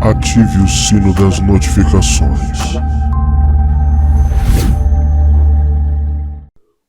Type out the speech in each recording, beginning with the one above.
Ative o sino das notificações.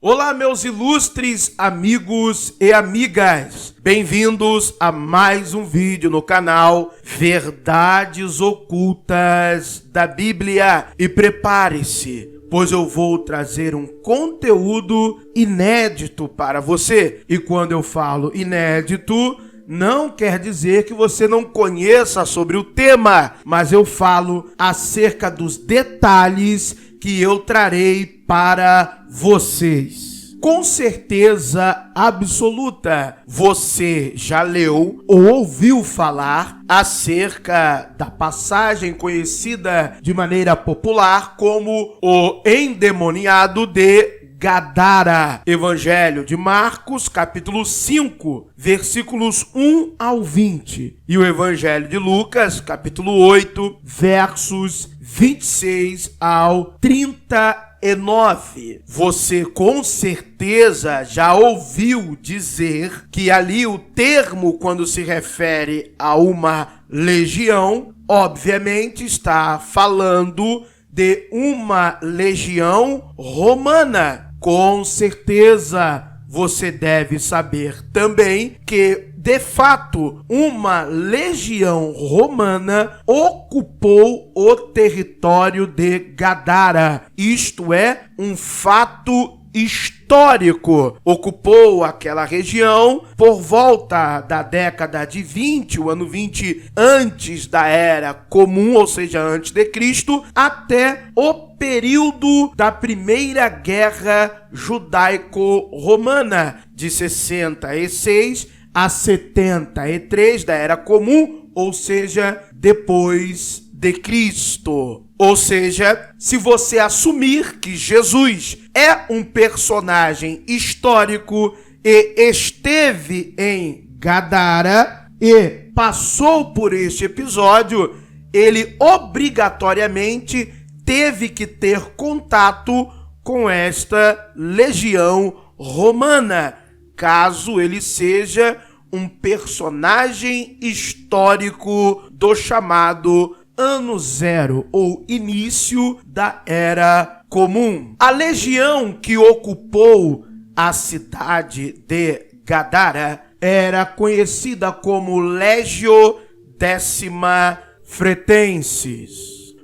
Olá, meus ilustres amigos e amigas. Bem-vindos a mais um vídeo no canal Verdades Ocultas da Bíblia. E prepare-se, pois eu vou trazer um conteúdo inédito para você. E quando eu falo inédito, não quer dizer que você não conheça sobre o tema, mas eu falo acerca dos detalhes que eu trarei para vocês. Com certeza absoluta, você já leu ou ouviu falar acerca da passagem conhecida de maneira popular como o endemoniado de Gadara. Evangelho de Marcos, capítulo 5, versículos 1 ao 20. E o Evangelho de Lucas, capítulo 8, versos 26 ao 39. Você com certeza já ouviu dizer que ali o termo, quando se refere a uma legião, obviamente está falando de uma legião romana. Com certeza, você deve saber também que, de fato, uma legião romana ocupou o território de Gadara. Isto é um fato histórico. Ocupou aquela região por volta da década de 20, o ano 20 antes da Era Comum, ou seja, antes de Cristo, até o período da Primeira Guerra Judaico-Romana, de 66 a 73 da Era Comum, ou seja, depois de Cristo. Ou seja, se você assumir que Jesus é um personagem histórico e esteve em Gadara e passou por este episódio, ele obrigatoriamente teve que ter contato com esta legião romana, caso ele seja um personagem histórico do chamado Ano Zero, ou início da Era Comum. A legião que ocupou a cidade de Gadara era conhecida como Legio Décima Fretensis.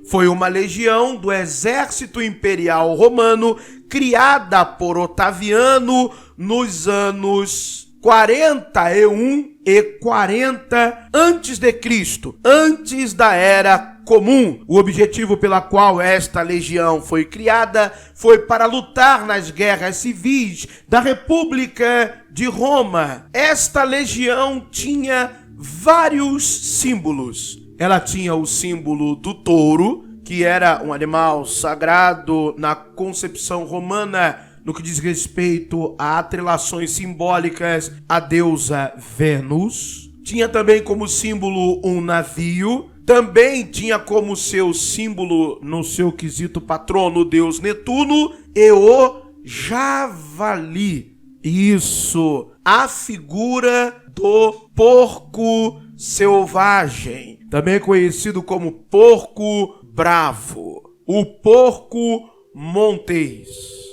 Foi uma legião do exército imperial romano criada por Otaviano nos anos 41 e 40 antes de Cristo, antes da Era Comum. O objetivo pela qual esta legião foi criada foi para lutar nas guerras civis da República de Roma. Esta legião tinha vários símbolos. Ela tinha o símbolo do touro, que era um animal sagrado na concepção romana, no que diz respeito a atrelações simbólicas à deusa Vênus. Tinha também como símbolo um navio. Também tinha como seu símbolo, no seu quesito patrono, o deus Netuno e o javali. Isso, a figura do porco selvagem, também conhecido como porco bravo, o porco montês.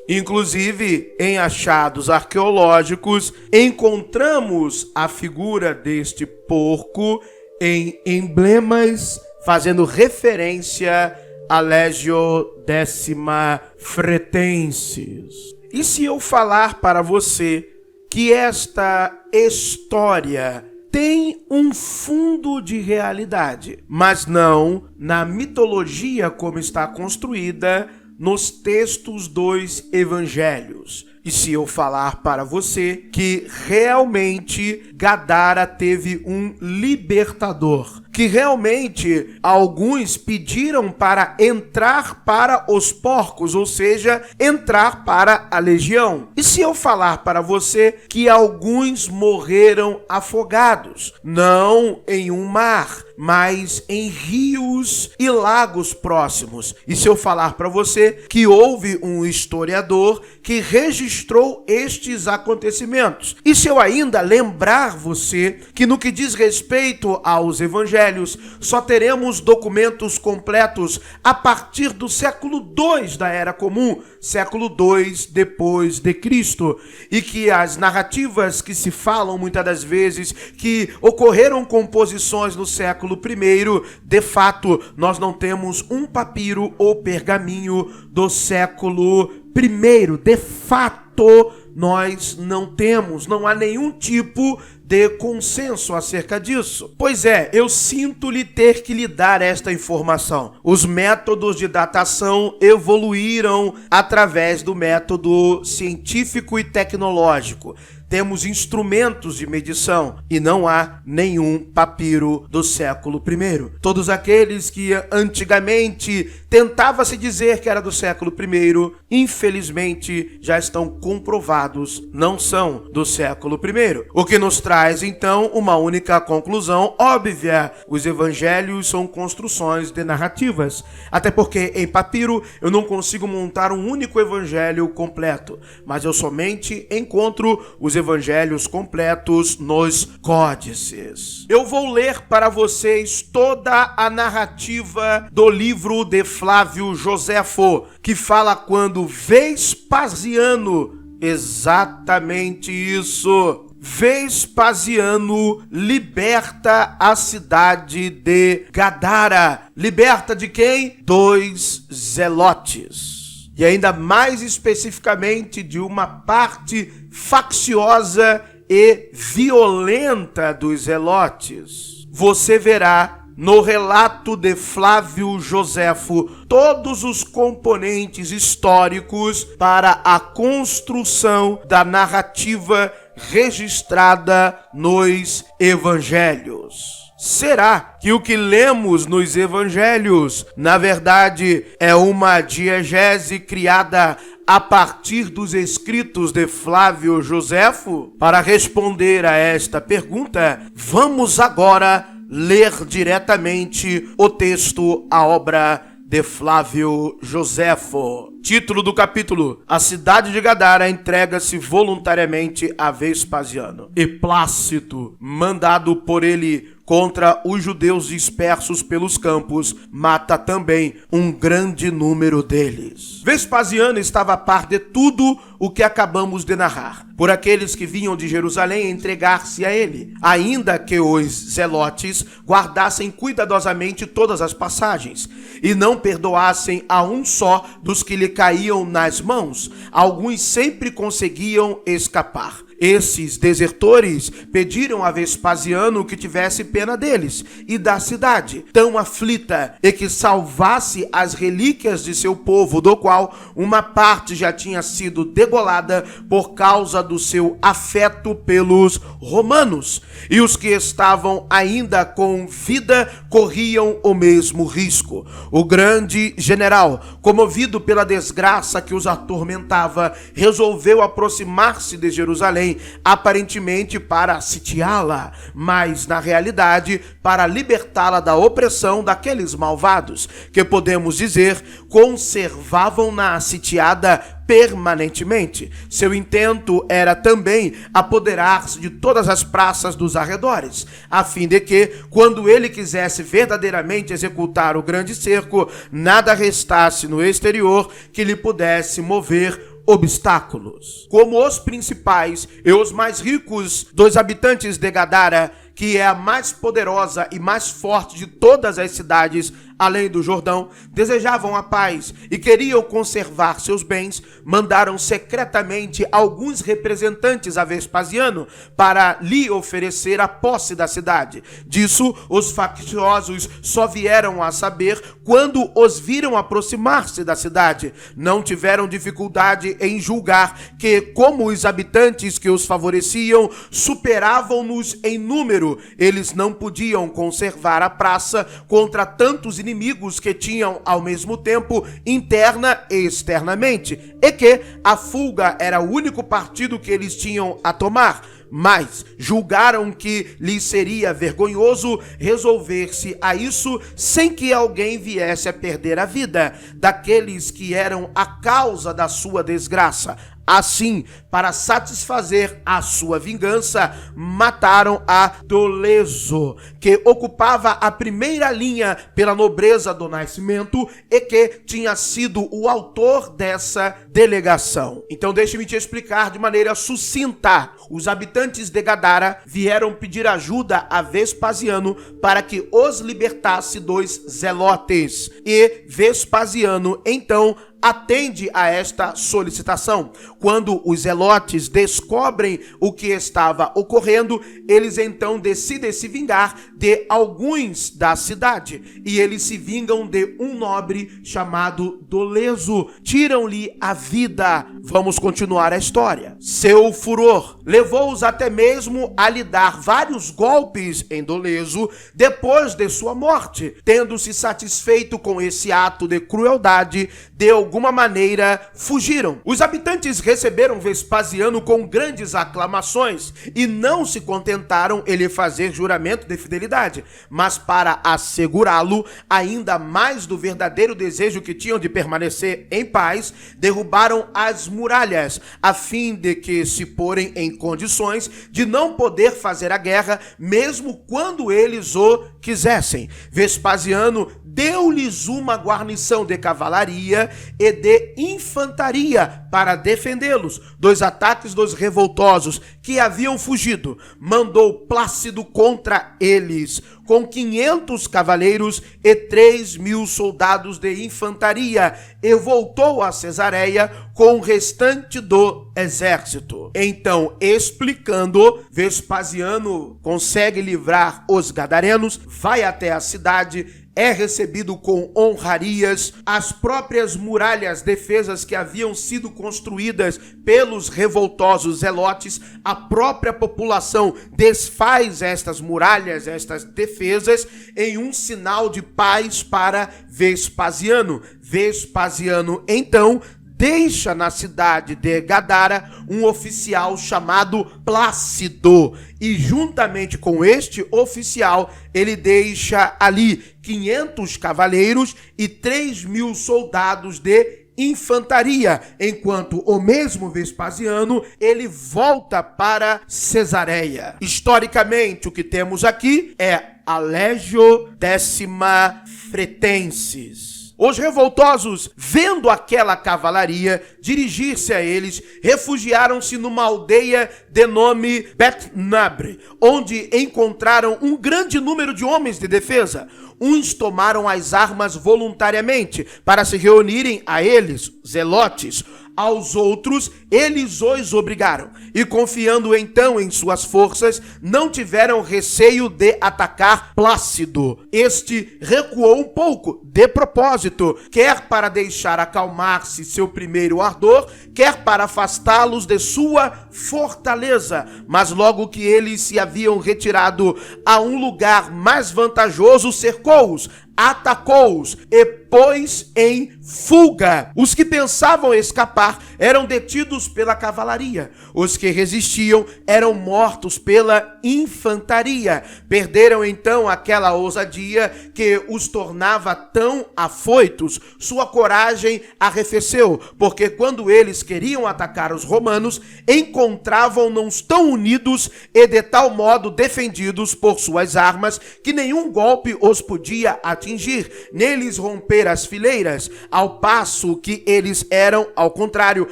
Inclusive, em achados arqueológicos, encontramos a figura deste porco em emblemas fazendo referência à Legio Décima Fretensis. E se eu falar para você que esta história tem um fundo de realidade, mas não na mitologia como está construída nos textos dos evangelhos? E se eu falar para você que realmente Gadara teve um libertador, que realmente alguns pediram para entrar para os porcos, ou seja, entrar para a legião? E se eu falar para você que alguns morreram afogados, não em um mar, mas em rios e lagos próximos? E se eu falar para você que houve um historiador que registrou registrou estes acontecimentos. E se eu ainda lembrar você que no que diz respeito aos evangelhos, só teremos documentos completos a partir do século II da Era Comum, século II depois de Cristo, e que as narrativas que se falam muitas das vezes que ocorreram composições no século I, de fato, nós não temos um papiro ou pergaminho do século I. De fato, nós não temos, não há nenhum tipo de consenso acerca disso. Pois é, eu sinto-lhe ter que lhe dar esta informação. Os métodos de datação evoluíram através do método científico e tecnológico. Temos instrumentos de medição e não há nenhum papiro do século I. Todos aqueles que antigamente tentava se dizer que era do século I, infelizmente já estão comprovados, não são do século I. O que nos traz então uma única conclusão óbvia: os evangelhos são construções de narrativas. Até porque em papiro eu não consigo montar um único evangelho completo, mas eu somente encontro os evangelhos completos nos códices. Eu vou ler para vocês toda a narrativa do livro de Flávio Joséfo, que fala quando Vespasiano, exatamente isso, Vespasiano liberta a cidade de Gadara. Liberta de quem? Dos zelotes. E ainda mais especificamente de uma parte facciosa e violenta dos zelotes. Você verá no relato de Flávio Joséfo todos os componentes históricos para a construção da narrativa registrada nos evangelhos. Será que o que lemos nos evangelhos, na verdade, é uma diegese criada a partir dos escritos de Flávio Joséfo? Para responder a esta pergunta, vamos agora ler diretamente o texto, a obra de Flávio Joséfo. Título do capítulo: A cidade de Gadara entrega-se voluntariamente a Vespasiano. E Plácido, mandado por ele contra os judeus dispersos pelos campos, mata também um grande número deles. Vespasiano estava a par de tudo o que acabamos de narrar, por aqueles que vinham de Jerusalém entregar-se a ele, ainda que os zelotes guardassem cuidadosamente todas as passagens, e não perdoassem a um só dos que lhe caíam nas mãos. Alguns sempre conseguiam escapar. Esses desertores pediram a Vespasiano que tivesse pena deles e da cidade, tão aflita, e que salvasse as relíquias de seu povo, do qual uma parte já tinha sido degolada por causa do seu afeto pelos romanos, e os que estavam ainda com vida corriam o mesmo risco. O grande general, comovido pela desgraça que os atormentava, resolveu aproximar-se de Jerusalém, aparentemente para sitiá-la, mas na realidade para libertá-la da opressão daqueles malvados, que podemos dizer conservavam-na sitiada permanentemente. Seu intento era também apoderar-se de todas as praças dos arredores, a fim de que, quando ele quisesse verdadeiramente executar o grande cerco, nada restasse no exterior que lhe pudesse mover obstáculos. Como os principais e os mais ricos dos habitantes de Gadara, que é a mais poderosa e mais forte de todas as cidades além do Jordão, desejavam a paz e queriam conservar seus bens, mandaram secretamente alguns representantes a Vespasiano para lhe oferecer a posse da cidade. Disso, os facciosos só vieram a saber quando os viram aproximar-se da cidade. Não tiveram dificuldade em julgar que, como os habitantes que os favoreciam superavam-nos em número, eles não podiam conservar a praça contra tantos inimigos que tinham ao mesmo tempo interna e externamente, e que a fuga era o único partido que eles tinham a tomar. Mas julgaram que lhes seria vergonhoso resolver-se a isso sem que alguém viesse a perder a vida daqueles que eram a causa da sua desgraça. Assim, para satisfazer a sua vingança, mataram a Doleso, que ocupava a primeira linha pela nobreza do nascimento e que tinha sido o autor dessa delegação. Então deixe-me te explicar de maneira sucinta. Os habitantes de Gadara vieram pedir ajuda a Vespasiano para que os libertasse dos zelotes. E Vespasiano, então, atende a esta solicitação. Quando os zelotes descobrem o que estava ocorrendo, eles então decidem se vingar de alguns da cidade. E eles se vingam de um nobre chamado Doleso. Tiram-lhe a vida. Vamos continuar a história. Seu furor levou-os até mesmo a lhe dar vários golpes em Doleso depois de sua morte. Tendo-se satisfeito com esse ato de crueldade, de alguma maneira fugiram. Os habitantes receberam Vespasiano com grandes aclamações e não se contentaram em lhe fazer juramento de fidelidade, mas para assegurá-lo ainda mais do verdadeiro desejo que tinham de permanecer em paz, derrubaram as muralhas, a fim de que se porem em condições de não poder fazer a guerra, mesmo quando eles o quisessem. Vespasiano deu-lhes uma guarnição de cavalaria e de infantaria para defendê-los dos ataques dos revoltosos que haviam fugido. Mandou Plácido contra eles, com 500 cavaleiros e 3.000 soldados de infantaria, e voltou a Cesareia com o restante do exército. Então, explicando, Vespasiano consegue livrar os gadarenos, vai até a cidade, é recebido com honrarias. As próprias muralhas defesas que haviam sido construídas pelos revoltosos zelotes, a própria população desfaz estas muralhas, estas defesas, em um sinal de paz para Vespasiano. Vespasiano, então, deixa na cidade de Gadara um oficial chamado Plácido, e juntamente com este oficial, ele deixa ali 500 cavaleiros e 3.000 soldados de infantaria, enquanto o mesmo Vespasiano, ele volta para Cesareia. Historicamente, o que temos aqui é a Legio Décima Fretensis. Os revoltosos, vendo aquela cavalaria dirigir-se a eles, refugiaram-se numa aldeia de nome Bet-Nabre, onde encontraram um grande número de homens de defesa. Uns tomaram as armas voluntariamente para se reunirem a eles, zelotes. Aos outros, eles os obrigaram. E confiando então em suas forças, não tiveram receio de atacar Plácido. Este recuou um pouco, de propósito, quer para deixar acalmar-se seu primeiro ardor, quer para afastá-los de sua fortaleza. Mas logo que eles se haviam retirado a um lugar mais vantajoso, cercou-os, atacou-os e pôs em fuga. Os que pensavam escapar eram detidos pela cavalaria. Os que resistiam eram mortos pela infantaria. Perderam então aquela ousadia que os tornava tão afoitos. Sua coragem arrefeceu, porque quando eles queriam atacar os romanos, encontravam-nos tão unidos e de tal modo defendidos por suas armas que nenhum golpe os podia atingir, neles romper as fileiras, ao passo que eles eram, ao contrário,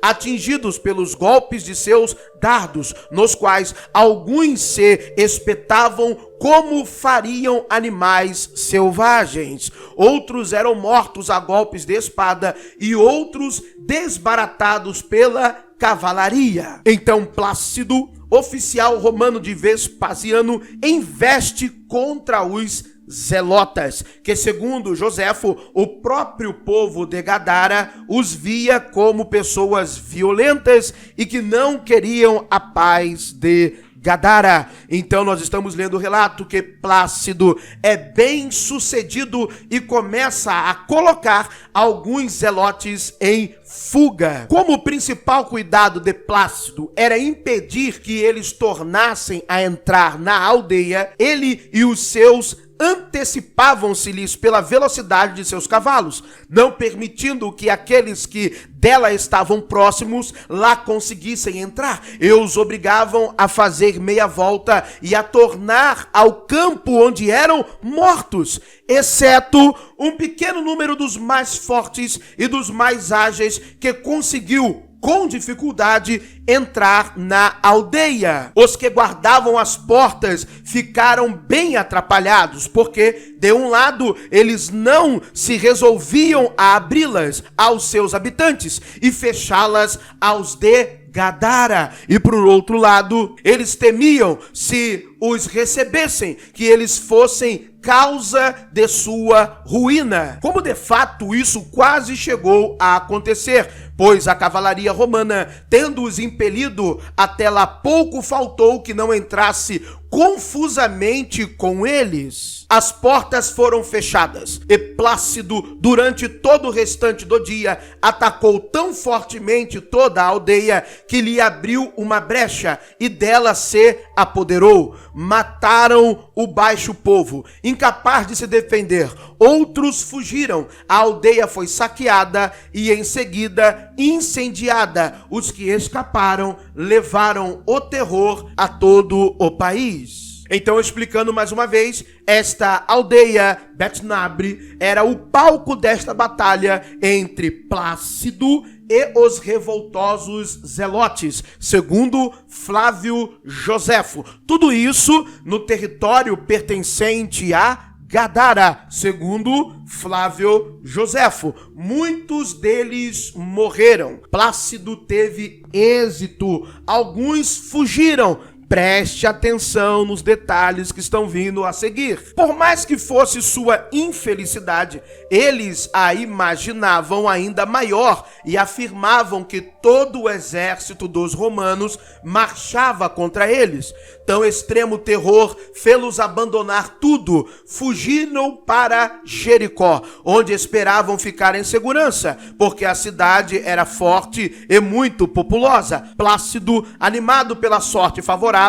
atingidos pelos golpes de seus dardos, nos quais alguns se espetavam como fariam animais selvagens. Outros eram mortos a golpes de espada e outros desbaratados pela cavalaria. Então Plácido, oficial romano de Vespasiano, investe contra os zelotas, que segundo Joséfo, o próprio povo de Gadara os via como pessoas violentas e que não queriam a paz de Gadara. Então nós estamos lendo o relato que Plácido é bem sucedido e começa a colocar alguns zelotes em fuga. Como o principal cuidado de Plácido era impedir que eles tornassem a entrar na aldeia, ele e os seus antecipavam-se-lhes pela velocidade de seus cavalos, não permitindo que aqueles que dela estavam próximos lá conseguissem entrar. E os obrigavam a fazer meia volta e a tornar ao campo onde eram mortos, exceto um pequeno número dos mais fortes e dos mais ágeis que conseguiu com dificuldade entrar na aldeia. Os que guardavam as portas ficaram bem atrapalhados, porque de um lado eles não se resolviam a abri-las aos seus habitantes e fechá-las aos de Gadara, e por outro lado eles temiam, se os recebessem, que eles fossem causa de sua ruína. Como de fato isso quase chegou a acontecer, pois a cavalaria romana, tendo-os impelido até lá, pouco faltou que não entrasse confusamente com eles. As portas foram fechadas, e Plácido, durante todo o restante do dia, atacou tão fortemente toda a aldeia que lhe abriu uma brecha e dela se apoderou. Mataram o baixo povo, incapaz de se defender. Outros fugiram. A aldeia foi saqueada e em seguida incendiada. Os que escaparam levaram o terror a todo o país. Então, explicando mais uma vez, esta aldeia, Bet-Nabre, era o palco desta batalha entre Plácido e os revoltosos zelotes, segundo Flávio Joséfo. Tudo isso no território pertencente a Gadara, segundo Flávio Joséfo. Muitos deles morreram. Plácido teve êxito. Alguns fugiram. Preste atenção nos detalhes que estão vindo a seguir. Por mais que fosse sua infelicidade, eles a imaginavam ainda maior e afirmavam que todo o exército dos romanos marchava contra eles. Tão extremo terror fê-los abandonar tudo, fugiram para Jericó, onde esperavam ficar em segurança, porque a cidade era forte e muito populosa. Plácido, animado pela sorte favorável,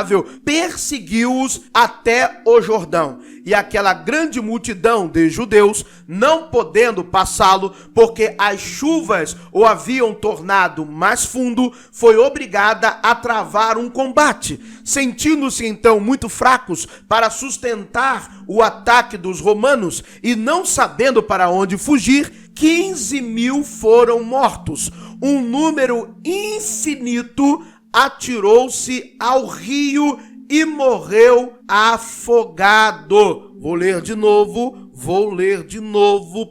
perseguiu-os até o Jordão. E aquela grande multidão de judeus, não podendo passá-lo, porque as chuvas o haviam tornado mais fundo, foi obrigada a travar um combate. Sentindo-se então muito fracos para sustentar o ataque dos romanos e não sabendo para onde fugir, 15.000 foram mortos. Um número infinito atirou-se ao rio e morreu afogado. Vou ler de novo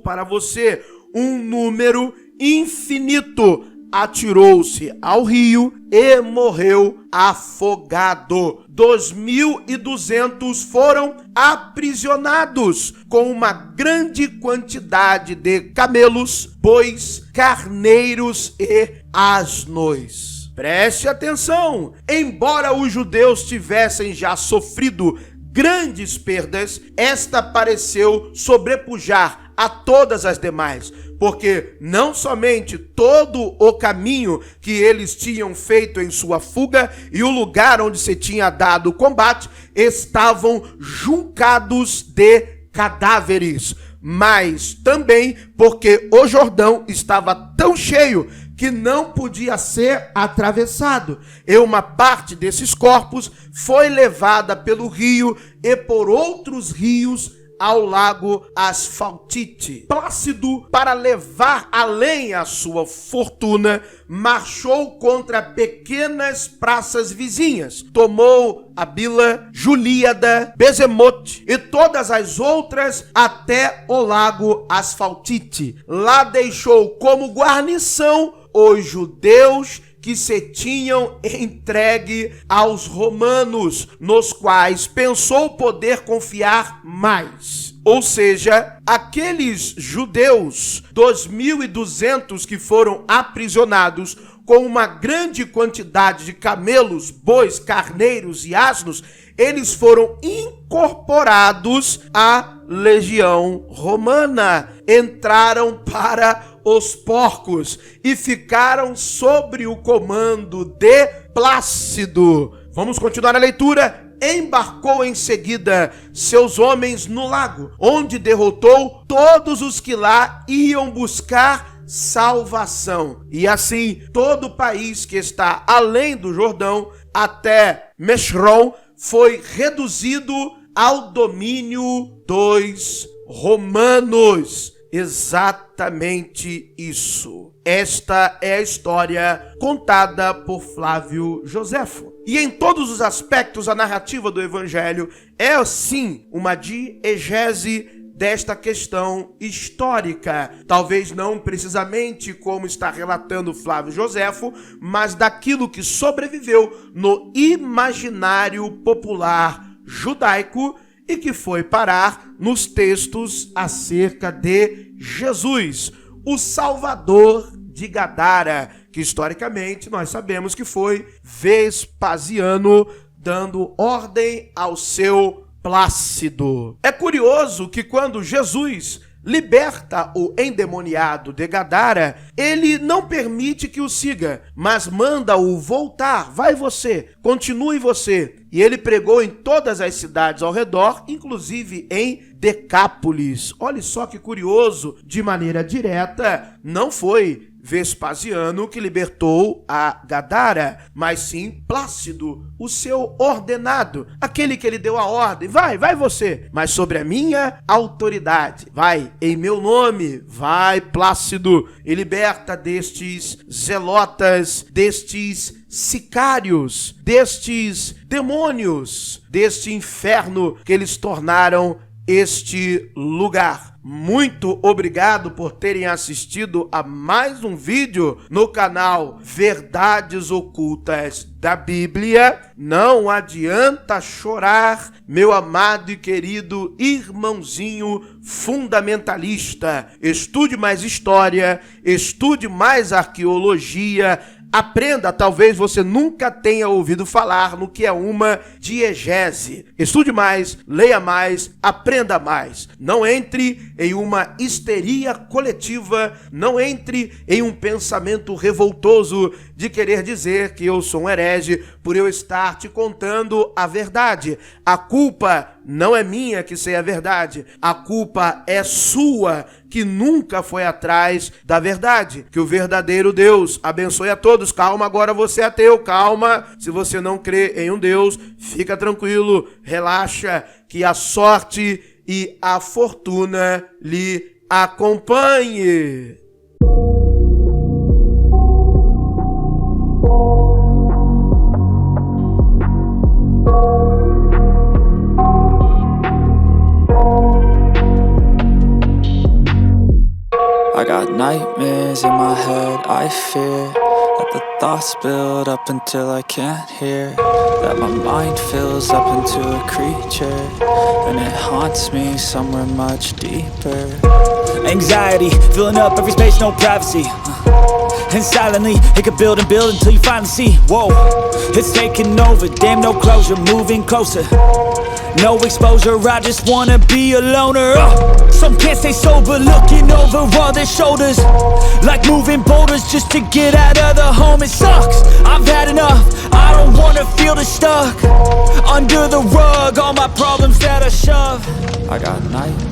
para você. Um número infinito atirou-se ao rio e morreu afogado. 2.200 foram aprisionados, com uma grande quantidade de camelos, bois, carneiros e asnos. Preste atenção! Embora os judeus tivessem já sofrido grandes perdas, esta pareceu sobrepujar a todas as demais, porque não somente todo o caminho que eles tinham feito em sua fuga e o lugar onde se tinha dado o combate estavam juncados de cadáveres, mas também porque o Jordão estava tão cheio que não podia ser atravessado, e uma parte desses corpos foi levada pelo rio e por outros rios ao lago Asfaltite. Plácido, para levar além a sua fortuna, marchou contra pequenas praças vizinhas. Tomou Abila, Julíada, Bezemote e todas as outras até o lago Asfaltite. Lá deixou como guarnição os judeus que se tinham entregue aos romanos, nos quais pensou poder confiar mais. Ou seja, aqueles judeus, 2.200 que foram aprisionados, com uma grande quantidade de camelos, bois, carneiros e asnos, eles foram incorporados à legião romana. Entraram para os porcos e ficaram sobre o comando de Plácido. Vamos continuar a leitura. Embarcou em seguida seus homens no lago, onde derrotou todos os que lá iam buscar salvação. E assim, todo o país que está além do Jordão, até Meshron, foi reduzido ao domínio dos romanos. Exatamente isso. Esta é a história contada por Flávio Joséfo. E em todos os aspectos, a narrativa do Evangelho é, sim, uma diegese desta questão histórica. Talvez não precisamente como está relatando Flávio Joséfo, mas daquilo que sobreviveu no imaginário popular judaico e que foi parar nos textos acerca de Jesus, o Salvador de Gadara, que historicamente nós sabemos que foi Vespasiano dando ordem ao seu Plácido. É curioso que quando Jesus liberta o endemoniado de Gadara, ele não permite que o siga, mas manda-o voltar. Vai você, continue você. E ele pregou em todas as cidades ao redor, inclusive em Decápolis. Olha só que curioso, de maneira direta, não foi Vespasiano que libertou a Gadara, mas sim Plácido, o seu ordenado, aquele que ele deu a ordem. Vai você, mas sobre a minha autoridade. Vai, em meu nome, vai Plácido, e liberta destes zelotas, destes sicários, destes demônios, deste inferno que eles tornaram este lugar. Muito obrigado por terem assistido a mais um vídeo no canal Verdades Ocultas da Bíblia. Não adianta chorar, meu amado e querido irmãozinho fundamentalista. Estude mais história, estude mais arqueologia, aprenda, talvez você nunca tenha ouvido falar no que é uma diegese. Estude mais, leia mais, aprenda mais. Não entre em uma histeria coletiva, não entre em um pensamento revoltoso de querer dizer que eu sou um herege por eu estar te contando a verdade. A culpa não é minha que sei a verdade. A culpa é sua, que nunca foi atrás da verdade. Que o verdadeiro Deus abençoe a todos. Calma, agora você é ateu. Calma, se você não crê em um Deus, fica tranquilo, relaxa, que a sorte e a fortuna lhe acompanhe. I got nightmares in my head, I fear that the thoughts build up until I can't hear, that my mind fills up into a creature, and it haunts me somewhere much deeper. Anxiety, filling up every space, no privacy. And silently, it could build and build until you finally see. Whoa, it's taking over, damn no closure, moving closer. No exposure, I just wanna be a loner. Some can't stay sober, looking over all their shoulders, like moving boulders just to get out of the home. It sucks, I've had enough, I don't wanna feel the stuck under the rug, all my problems that I shove. I got nightmares